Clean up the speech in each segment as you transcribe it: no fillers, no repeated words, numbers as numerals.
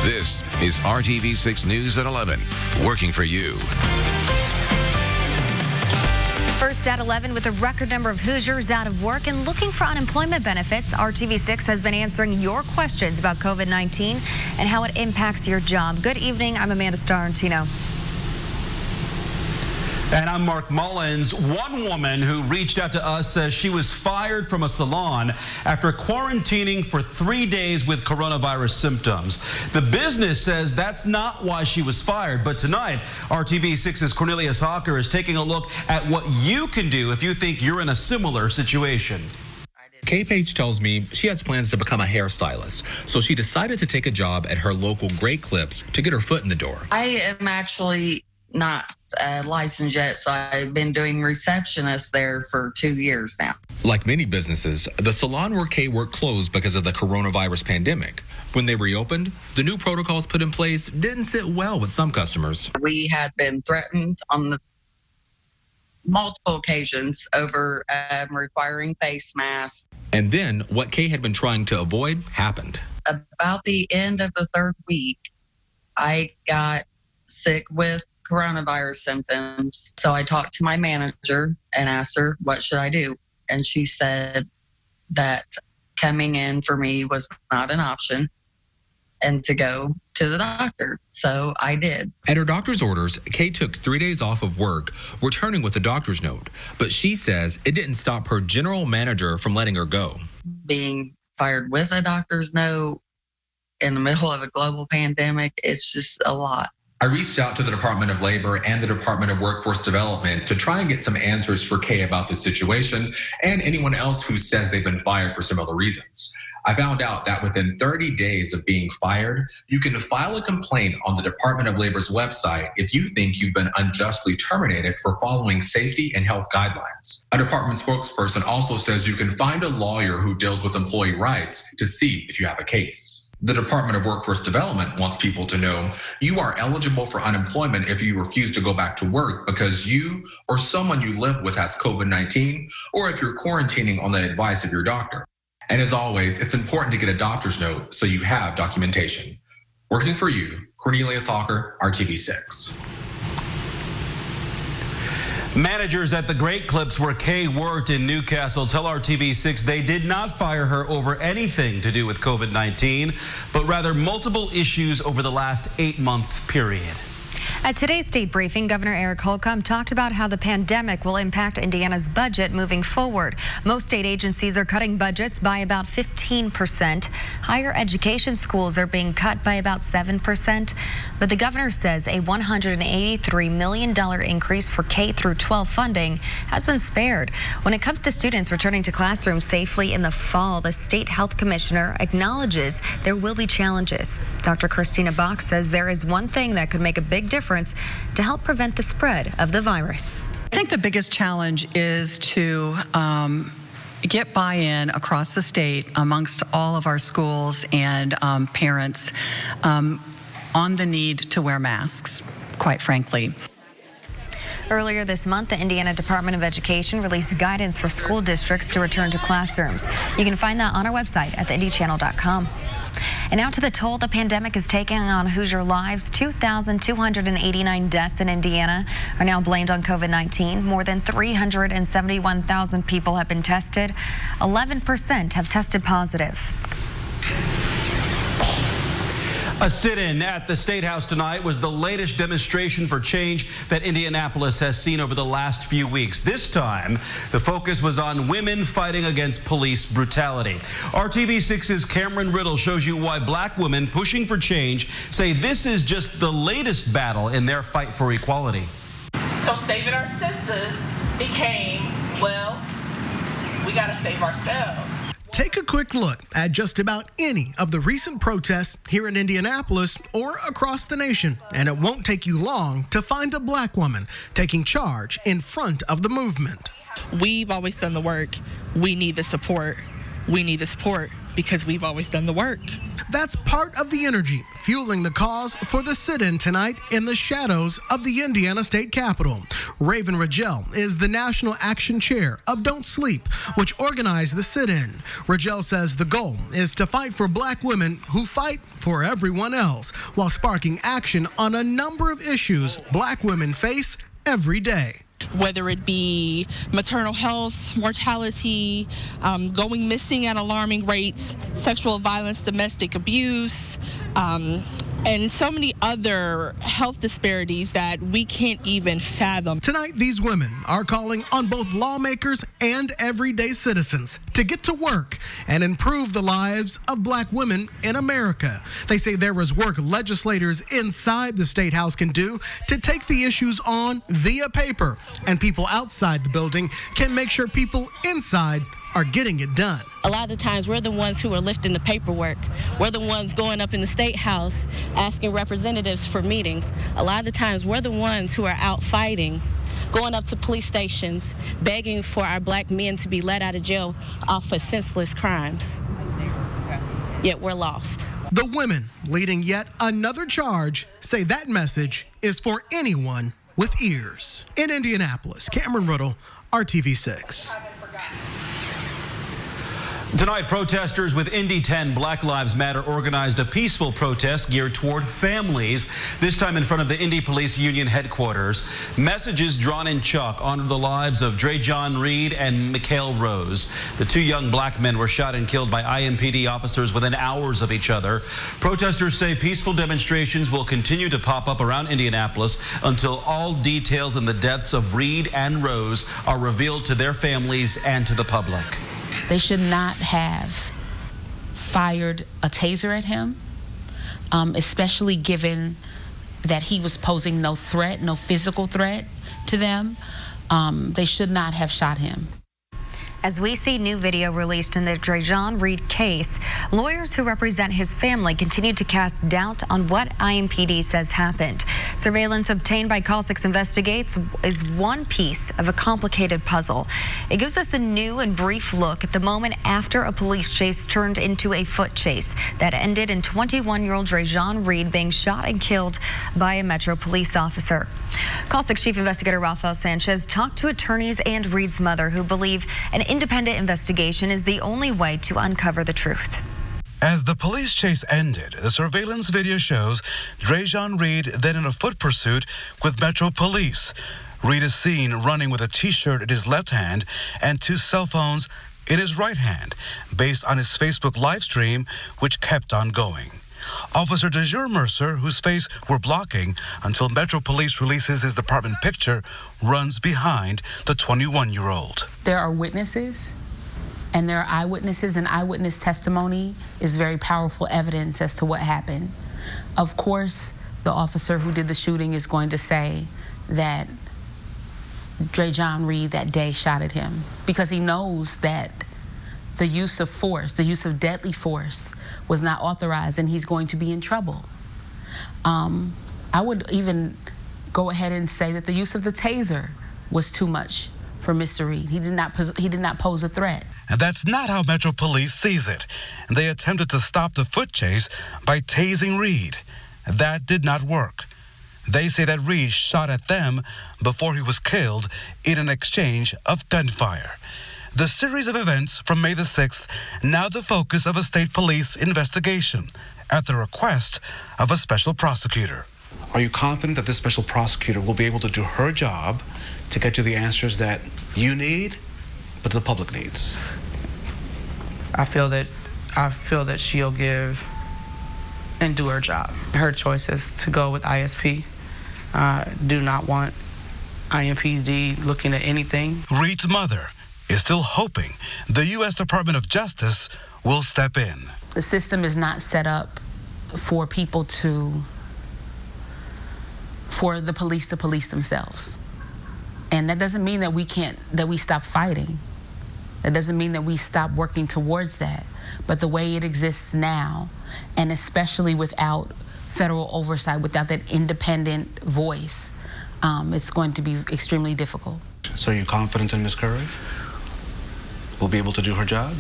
This is RTV6 News at 11, working for you. First at 11 with a record number of Hoosiers out of work and looking for unemployment benefits. RTV6 has been answering your questions about COVID-19 and how it impacts your job. Good evening. I'm Amanda Starantino. And I'm Mark Mullins. One woman who reached out to us says she was fired from a salon after quarantining for 3 days with coronavirus symptoms. The business says that's not why she was fired. But tonight, RTV6's Cornelius Hawker is taking a look at what you can do if you think you're in a similar situation. Kay Page tells me she has plans to become a hairstylist, so she decided to take a job at her local Great Clips to get her foot in the door. I am actually not licensed yet, so I've been doing receptionist there for 2 years now. Like many businesses, the salon where Kay worked closed because of the coronavirus pandemic. When they reopened, the new protocols put in place didn't sit well with some customers. We had been threatened on multiple occasions over requiring face masks. And then what Kay had been trying to avoid happened. About the end of the third week, I got sick with coronavirus symptoms. So I talked to my manager and asked her, what should I do? And she said that coming in for me was not an option and to go to the doctor. So I did. At her doctor's orders, Kay took 3 days off of work, returning with a doctor's note. But she says it didn't stop her general manager from letting her go. Being fired with a doctor's note in the middle of a global pandemic, it's just a lot. I reached out to the Department of Labor and the Department of Workforce Development to try and get some answers for Kay about the situation and anyone else who says they've been fired for similar reasons. I found out that within 30 days of being fired, you can file a complaint on the Department of Labor's website if you think you've been unjustly terminated for following safety and health guidelines. A department spokesperson also says you can find a lawyer who deals with employee rights to see if you have a case. The Department of Workforce Development wants people to know you are eligible for unemployment if you refuse to go back to work because you or someone you live with has COVID-19, or if you're quarantining on the advice of your doctor. And as always, it's important to get a doctor's note so you have documentation. Working for you, Cornelius Hawker, RTV6. Managers at the Great Clips where Kay worked in Newcastle tell RTV6 they did not fire her over anything to do with COVID-19, but rather multiple issues over the last 8-month period. At today's state briefing, Governor Eric Holcomb talked about how the pandemic will impact Indiana's budget moving forward. Most state agencies are cutting budgets by about 15%. Higher education schools are being cut by about 7%. But the governor says a $183 million increase for K through 12 funding has been spared. When it comes to students returning to classrooms safely in the fall, the state health commissioner acknowledges there will be challenges. Dr. Christina Bach says there is one thing that could make a big difference to help prevent the spread of the virus. I think the biggest challenge is to get buy-in across the state amongst all of our schools and parents on the need to wear masks, quite frankly. Earlier this month, the Indiana Department of Education released guidance for school districts to return to classrooms. You can find that on our website at theindychannel.com. And now to the toll the pandemic is taking on Hoosier lives. 2,289 deaths in Indiana are now blamed on COVID-19. More than 371,000 people have been tested. 11% have tested positive. A sit-in at the Statehouse tonight was the latest demonstration for change that Indianapolis has seen over the last few weeks. This time, the focus was on women fighting against police brutality. RTV6's Cameron Riddle shows you why black women pushing for change say this is just the latest battle in their fight for equality. So saving our sisters became, well, we got to save ourselves. Take a quick look at just about any of the recent protests here in Indianapolis or across the nation, and it won't take you long to find a black woman taking charge in front of the movement. We've always done the work. We need the support. We need the support because we've always done the work. That's part of the energy fueling the cause for the sit-in tonight in the shadows of the Indiana State Capitol. Raven Ragel is the National Action Chair of Don't Sleep, which organized the sit-in. Ragel says the goal is to fight for black women who fight for everyone else, while sparking action on a number of issues black women face every day. Whether it be maternal health, mortality, going missing at alarming rates, sexual violence, domestic abuse, and so many other health disparities that we can't even fathom. Tonight, these women are calling on both lawmakers and everyday citizens to get to work and improve the lives of black women in America. They say there is work legislators inside the State House can do to take the issues on via paper, and people outside the building can make sure people inside are getting it done. A lot of the times we're the ones who are lifting the paperwork. We're the ones going up in the State House asking representatives for meetings. A lot of the times we're the ones who are out fighting, going up to police stations, begging for our black men to be let out of jail off of senseless crimes. Yet we're lost. The women leading yet another charge say that message is for anyone with ears. In Indianapolis, Cameron Riddle, RTV6. Tonight, protesters with Indy 10 Black Lives Matter organized a peaceful protest geared toward families, this time in front of the Indy Police Union headquarters. Messages drawn in chalk honor the lives of Dre John Reed and Mikhail Rose. The two young black men were shot and killed by IMPD officers within hours of each other. Protesters say peaceful demonstrations will continue to pop up around Indianapolis until all details in the deaths of Reed and Rose are revealed to their families and to the public. They should not have fired a taser at him, especially given that he was posing no threat, no physical threat to them. They should not have shot him. As we see new video released in the Dre John Reed case, lawyers who represent his family continue to cast doubt on what IMPD says happened. Surveillance obtained by Call 6 Investigates is one piece of a complicated puzzle. It gives us a new and brief look at the moment after a police chase turned into a foot chase that ended in 21-year-old Dre John Reed being shot and killed by a Metro police officer. Call 6 Chief Investigator Rafael Sanchez talked to attorneys and Reed's mother, who believe an independent investigation is the only way to uncover the truth. As the police chase ended, the surveillance video shows Dre John Reed then in a foot pursuit with Metro Police. Reed is seen running with a T-shirt in his left hand and two cell phones in his right hand, based on his Facebook live stream, which kept on going. Officer DeJure Mercer, whose face we're blocking until Metro Police releases his department picture, runs behind the 21-year-old. There are witnesses, and there are eyewitnesses, and eyewitness testimony is very powerful evidence as to what happened. Of course, the officer who did the shooting is going to say that Dre John Reed that day shot at him, because he knows that the use of force, the use of deadly force, was not authorized, and he's going to be in trouble. I would even go ahead and say that the use of the taser was too much for Mr. Reed. He did not pose a threat. And that's not how Metro Police sees it. They attempted to stop the foot chase by tasing Reed. That did not work. They say that Reed shot at them before he was killed in an exchange of gunfire. The series of events from May the 6th, now the focus of a state police investigation at the request of a special prosecutor. Are you confident that this special prosecutor will be able to do her job to get you the answers that you need, but the public needs? I feel that she'll give and do her job. Her choice is to go with ISP. Do not want IMPD looking at anything. Reed's mother is still hoping the U.S. Department of Justice will step in. The system is not set up for people for the police to police themselves. And that doesn't mean that we stop fighting. That doesn't mean that we stop working towards that. But the way it exists now, and especially without federal oversight, without that independent voice, it's going to be extremely difficult. So are you confident in Ms. Curry? Will be able to do her job?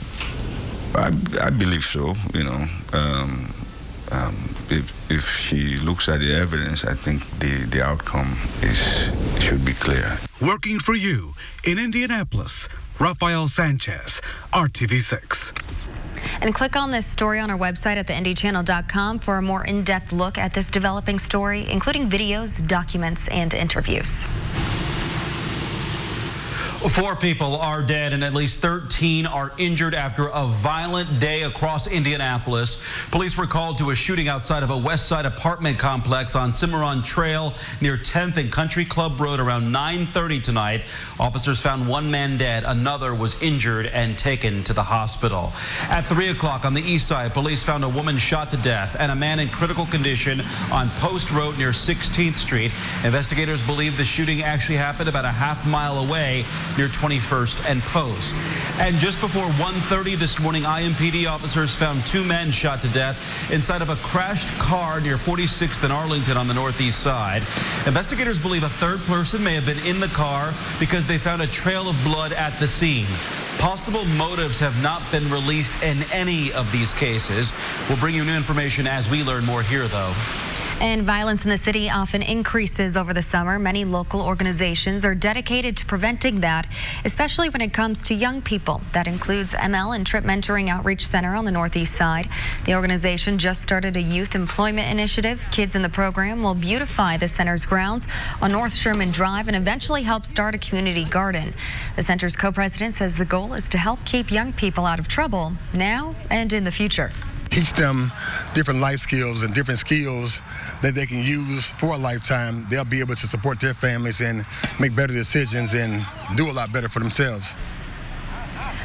I believe so. You know, if she looks at the evidence, I think the outcome should be clear. Working for you in Indianapolis, Rafael Sanchez, RTV6. And click on this story on our website at theindychannel.com for a more in-depth look at this developing story, including videos, documents, and interviews. 4 people are dead and at least 13 are injured after a violent day across Indianapolis. Police were called to a shooting outside of a West Side apartment complex on Cimarron Trail near 10th and Country Club Road around 9:30 tonight. Officers found 1 man dead. Another was injured and taken to the hospital. At 3 o'clock on the east side, police found a woman shot to death and a man in critical condition on Post Road near 16th Street. Investigators believe the shooting actually happened about a half-mile away near 21st and Post. And just before 1:30 this morning, IMPD officers found 2 men shot to death inside of a crashed car near 46th and Arlington on the northeast side. Investigators believe a 3rd person may have been in the car because they found a trail of blood at the scene. Possible motives have not been released in any of these cases. We'll bring you new information as we learn more here, though. And violence in the city often increases over the summer. Many local organizations are dedicated to preventing that, especially when it comes to young people. That includes ML and Trip Mentoring Outreach Center on the northeast side. The organization just started a youth employment initiative. Kids in the program will beautify the center's grounds on North Sherman Drive and eventually help start a community garden. The center's co-president says the goal is to help keep young people out of trouble now and in the future. Teach them different life skills and different skills that they can use for a lifetime. They'll be able to support their families and make better decisions and do a lot better for themselves.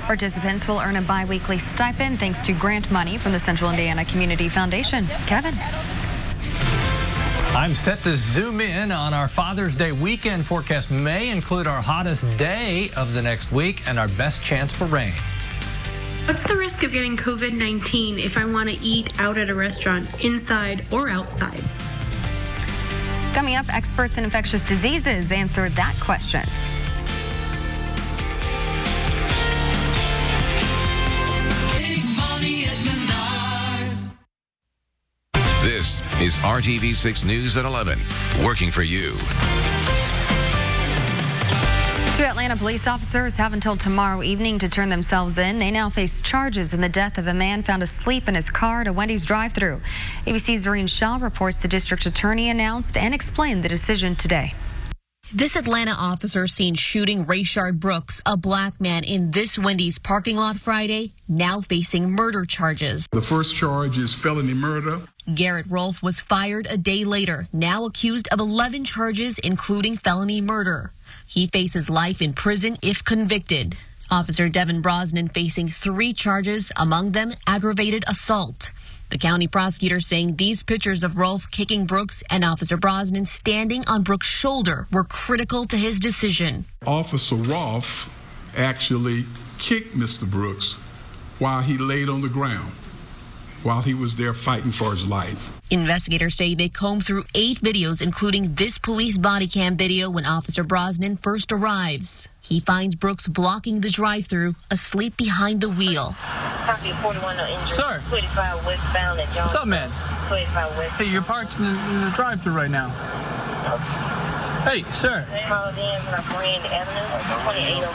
Participants will earn a bi-weekly stipend thanks to grant money from the Central Indiana Community Foundation. Kevin. I'm set to zoom in on our Father's Day weekend forecast. May include our hottest day of the next week and our best chance for rain. What's the risk of getting COVID-19 if I want to eat out at a restaurant, inside or outside? Coming up, experts in infectious diseases answered that question. This is RTV6 News at 11, working for you. 2 Atlanta police officers have until tomorrow evening to turn themselves in. They now face charges in the death of a man found asleep in his car at a Wendy's drive-thru. ABC's Doreen Shaw reports the district attorney announced and explained the decision today. This Atlanta officer seen shooting Rayshard Brooks, a black man, in this Wendy's parking lot Friday, now facing murder charges. The first charge is felony murder. Garrett Rolfe was fired a day later, now accused of 11 charges, including felony murder. He faces life in prison if convicted. Officer Devin Brosnan facing 3 charges, among them aggravated assault. The county prosecutor saying these pictures of Rolfe kicking Brooks and Officer Brosnan standing on Brooks' shoulder were critical to his decision. Officer Rolfe actually kicked Mr. Brooks while he laid on the ground, while he was there fighting for his life. Investigators say they combed through 8 videos, including this police body cam video when Officer Brosnan first arrives. He finds Brooks blocking the drive-thru, asleep behind the wheel. Copy 41, no injury. Sir. 25 westbound at Jones. What's up, man? 25 west. Hey, you're parked in the drive-thru right now. Hey, sir.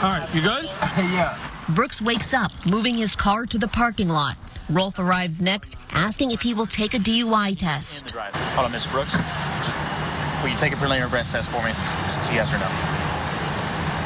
All right, you good? Yeah. Brooks wakes up, moving his car to the parking lot. Rolfe arrives next, asking if he will take a DUI test. Hold on, Miss Brooks. Will you take a preliminary breath test for me? Just yes or no?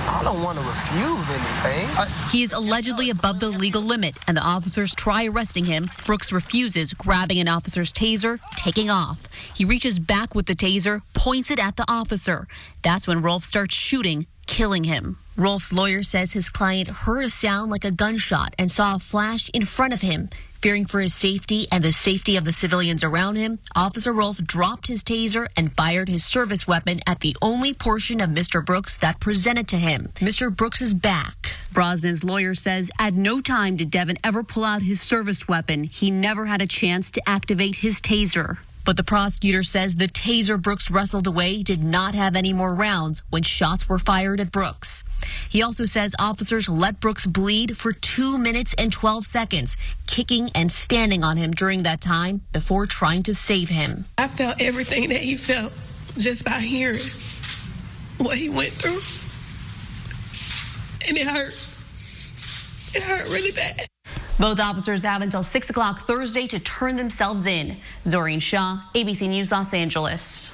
I don't want to refuse anything. He is allegedly above the legal limit, and the officers try arresting him. Brooks refuses, grabbing an officer's taser, taking off. He reaches back with the taser, points it at the officer. That's when Rolfe starts shooting, killing him. Rolfe's lawyer says his client heard a sound like a gunshot and saw a flash in front of him. Fearing for his safety and the safety of the civilians around him, Officer Rolfe dropped his taser and fired his service weapon at the only portion of Mr. Brooks that presented to him, Mr. Brooks' back. Brosnan's lawyer says at no time did Devin ever pull out his service weapon. He never had a chance to activate his taser. But the prosecutor says the taser Brooks wrestled away did not have any more rounds when shots were fired at Brooks. He also says officers let Brooks bleed for 2 minutes and 12 seconds, kicking and standing on him during that time before trying to save him. I felt everything that he felt just by hearing what he went through. And it hurt. It hurt really bad. Both officers have until 6 o'clock Thursday to turn themselves in. Zoreen Shaw, ABC News, Los Angeles.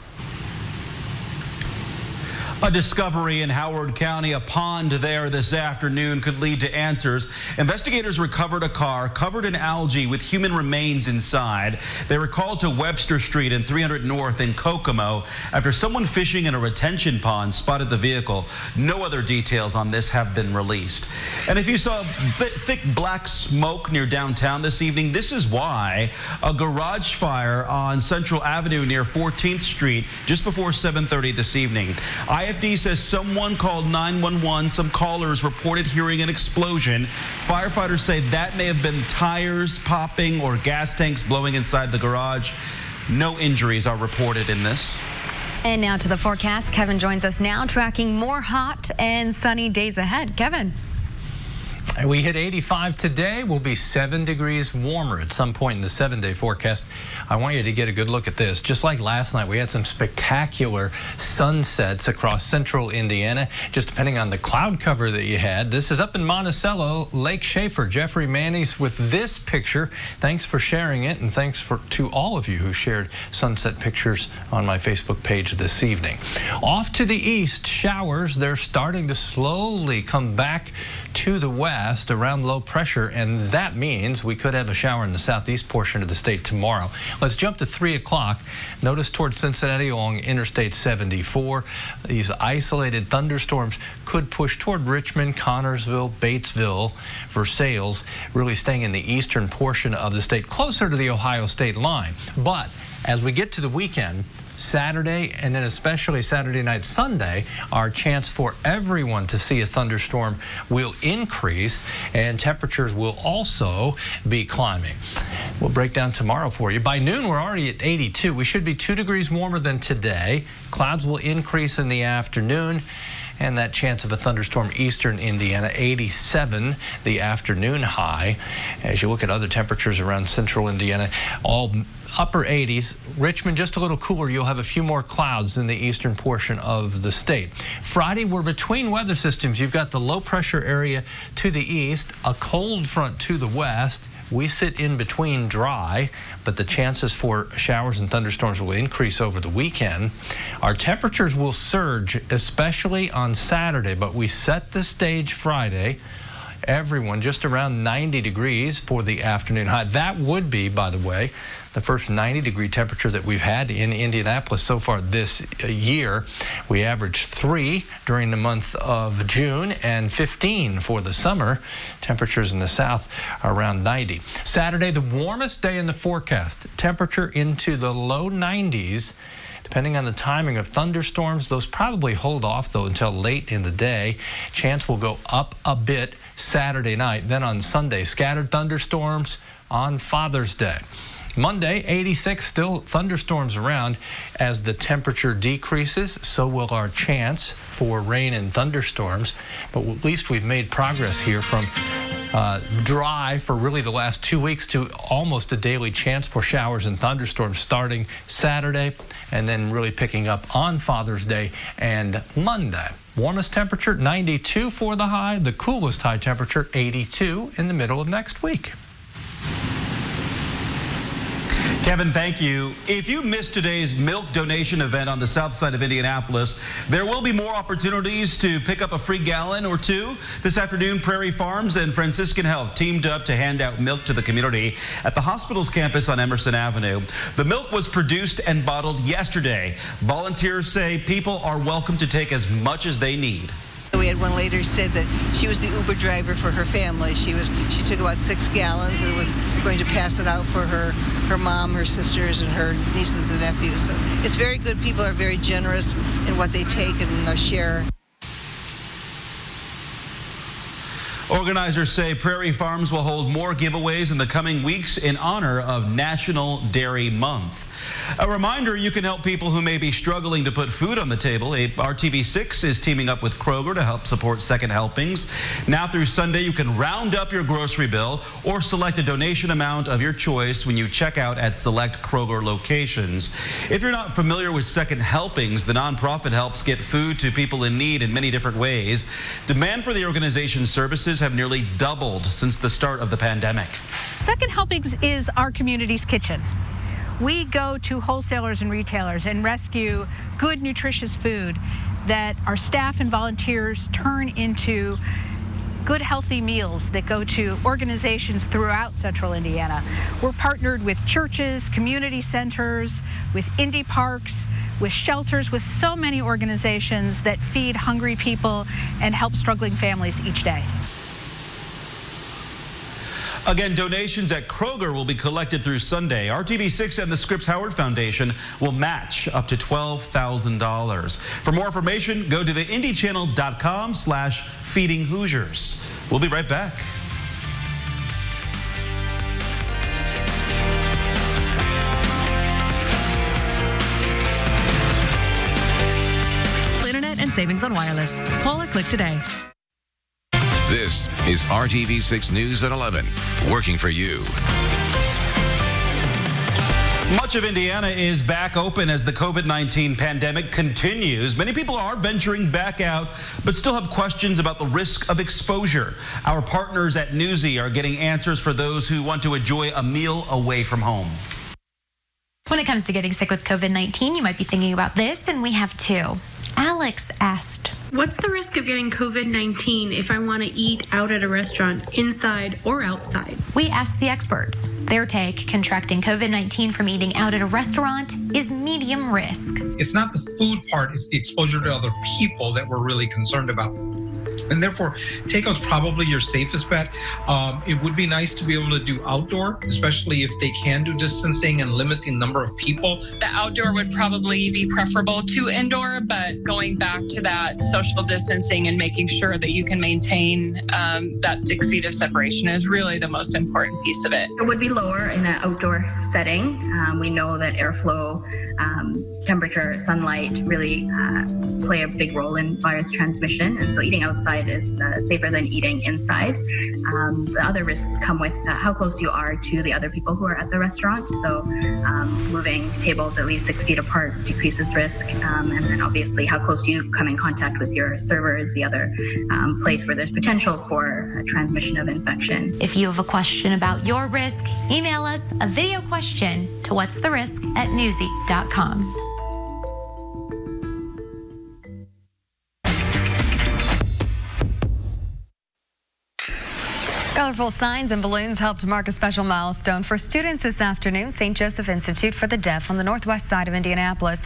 A discovery in Howard County, a pond there this afternoon, could lead to answers. Investigators recovered a car covered in algae with human remains inside. They were called to Webster Street and 300 North in Kokomo after someone fishing in a retention pond spotted the vehicle. No other details on this have been released. And if you saw thick black smoke near downtown this evening, this is why. A garage fire on Central Avenue near 14th Street just before 7:30 this evening. IFD says someone called 911. Some callers reported hearing an explosion. Firefighters say that may have been tires popping or gas tanks blowing inside the garage. No injuries are reported in this. And now to the forecast. Kevin joins us now, tracking more hot and sunny days ahead. Kevin. We hit 85 today. We'll be 7 degrees warmer at some point in the 7-day forecast. I want you to get a good look at this. Just like last night, we had some spectacular sunsets across central Indiana, just depending on the cloud cover that you had. This is up in Monticello, Lake Schaefer. Jeffrey Manny's with this picture. Thanks for sharing it, and thanks to all of you who shared sunset pictures on my Facebook page this evening. Off to the east, showers. They're starting to slowly come back to the west around low pressure, and that means we could have a shower in the southeast portion of the state tomorrow. Let's jump to 3 o'clock. Notice towards Cincinnati along Interstate 74. These isolated thunderstorms could push toward Richmond, Connorsville, Batesville, Versailles, really staying in the eastern portion of the state, closer to the Ohio state line. But as we get to the weekend, Saturday and then especially Saturday night, Sunday, our chance for everyone to see a thunderstorm will increase, and temperatures will also be climbing. We'll break down tomorrow for you. By noon, we're already at 82. We should be 2 degrees warmer than today. Clouds will increase in the afternoon, and that chance of a thunderstorm eastern Indiana, 87 the afternoon high. As you look at other temperatures around central Indiana, all upper 80s. Richmond just a little cooler. You'll have a few more clouds in the eastern portion of the state. Friday, we're between weather systems. You've got the low pressure area to the east, a cold front to the west. We sit in between dry, but the chances for showers and thunderstorms will increase over the weekend. Our temperatures will surge, especially on Saturday, but we set the stage Friday. Everyone just around 90 degrees for the afternoon high. That would be, by the way, the first 90-degree temperature that we've had in Indianapolis so far this year. We averaged 3 during the month of June and 15 for the summer. Temperatures in the south are around 90. Saturday, the warmest day in the forecast. Temperature into the low 90s. Depending on the timing of thunderstorms, those probably hold off, though, until late in the day. Chance will go up a bit Saturday night. Then on Sunday, scattered thunderstorms on Father's Day. Monday, 86, still thunderstorms around. As the temperature decreases, so will our chance for rain and thunderstorms. But at least we've made progress here from dry for really the last 2 weeks to almost a daily chance for showers and thunderstorms starting Saturday and then really picking up on Father's Day and Monday. Warmest temperature, 92 for the high. The coolest high temperature, 82 in the middle of next week. Kevin, thank you. If you missed today's milk donation event on the south side of Indianapolis, there will be more opportunities to pick up a free gallon or two. This afternoon, Prairie Farms and Franciscan Health teamed up to hand out milk to the community at the hospital's campus on Emerson Avenue. The milk was produced and bottled yesterday. Volunteers say people are welcome to take as much as they need. We had one lady who said that she was the Uber driver for her family. She took about 6 gallons and was going to pass it out for her mom, her sisters, and her nieces and nephews. So it's very good. People are very generous in what they take and share. Organizers say Prairie Farms will hold more giveaways in the coming weeks in honor of National Dairy Month. A reminder, you can help people who may be struggling to put food on the table. RTV6 is teaming up with Kroger to help support second helpings. Now through Sunday, you can round up your grocery bill or select a donation amount of your choice when you check out at select Kroger locations. If you're not familiar with second helpings, the nonprofit helps get food to people in need in many different ways. Demand for the organization's services have nearly doubled since the start of the pandemic. Second Helpings is our community's kitchen. We go to wholesalers and retailers and rescue good, nutritious food that our staff and volunteers turn into good, healthy meals that go to organizations throughout Central Indiana. We're partnered with churches, community centers, with indie parks, with shelters, with so many organizations that feed hungry people and help struggling families each day. Again, donations at Kroger will be collected through Sunday. RTV6 and the Scripps Howard Foundation will match up to $12,000. For more information, go to theindychannel.com/feedinghoosiers. We'll be right back. Internet and savings on wireless. Call or click today. This is RTV6 News at 11, working for you. Much of Indiana is back open as the COVID-19 pandemic continues. Many people are venturing back out, but still have questions about the risk of exposure. Our partners at Newsy are getting answers for those who want to enjoy a meal away from home. When it comes to getting sick with COVID-19, you might be thinking about this, and we have two. Alex asked, what's the risk of getting COVID-19 if I want to eat out at a restaurant, inside or outside? We asked the experts. Their take, contracting COVID-19 from eating out at a restaurant is medium risk. It's not the food part, it's the exposure to other people that we're really concerned about. And therefore, takeout's probably your safest bet. It would be nice to be able to do outdoor, especially if they can do distancing and limit the number of people. The outdoor would probably be preferable to indoor, but going back to that social distancing and making sure that you can maintain that 6 feet of separation is really the most important piece of it. It would be lower in an outdoor setting. We know that airflow, temperature, sunlight really play a big role in virus transmission, and so eating outside is safer than eating inside. The other risks come with how close you are to the other people who are at the restaurant. So moving tables at least 6 feet apart decreases risk. And then obviously how close you come in contact with your server is the other place where there's potential for transmission of infection. If you have a question about your risk, email us a video question to what'stherisk@newsy.com. Colorful signs and balloons helped mark a special milestone for students this afternoon. St. Joseph Institute for the Deaf on the northwest side of Indianapolis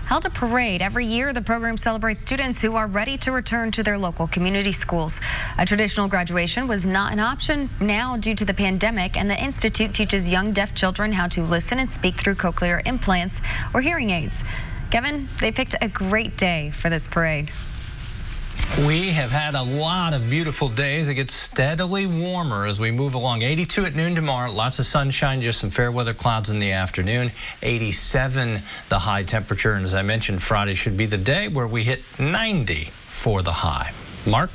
held a parade. Every year, the program celebrates students who are ready to return to their local community schools. A traditional graduation was not an option now due to the pandemic, and the Institute teaches young deaf children how to listen and speak through cochlear implants or hearing aids. Kevin, they picked a great day for this parade. We have had a lot of beautiful days. It gets steadily warmer as we move along. 82 at noon tomorrow. Lots of sunshine, just some fair weather clouds in the afternoon. 87 the high temperature. And as I mentioned, Friday should be the day where we hit 90 for the high. Mark?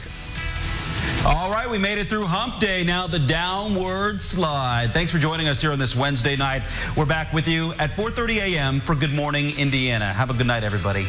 All right, we made it through hump day. Now the downward slide. Thanks for joining us here on this Wednesday night. We're back with you at 4:30 a.m. for Good Morning Indiana. Have a good night, everybody.